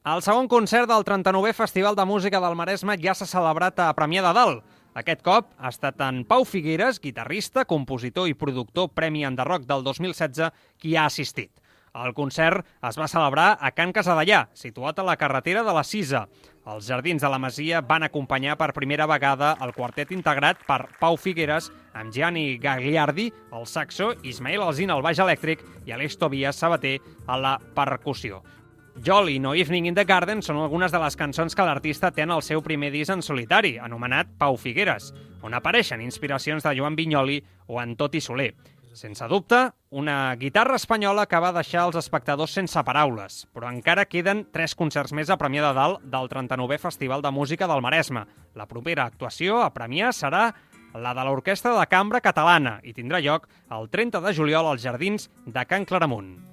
El segon concert del 39è Festival de Música del Maresme ja s'ha celebrat a Premià de Dalt. Aquest cop ha estat en Pau Figueres, guitarrista, compositor i productor Premi Enderroc del 2016, qui ha assistit. El concert es va celebrar a Can Casadellà, situat a la carretera de la Cisa. Els Jardins de la Masia van acompanyar per primera vegada el quartet integrat per Pau Figueres, amb Gianni Gagliardi, al saxo, Ismael Alsina al baix elèctric i Aleix Tobias Sabater a la percussió. Jolly No Evening in the Garden són algunes de les cançons que l'artista té en el seu primer disc en solitari, anomenat Pau Figueres, on apareixen inspiracions de Joan Vinyoli o en Toti Soler. Sense dubte, una guitarra espanyola que va deixar els espectadors sense paraules, però encara queden 3 concerts més a Premià de Dalt del 39è Festival de Música del Maresme. La propera actuació a Premià serà la de l'Orquestra de Cambra Catalana i tindrà lloc el 30 de juliol als Jardins de Can Claramunt.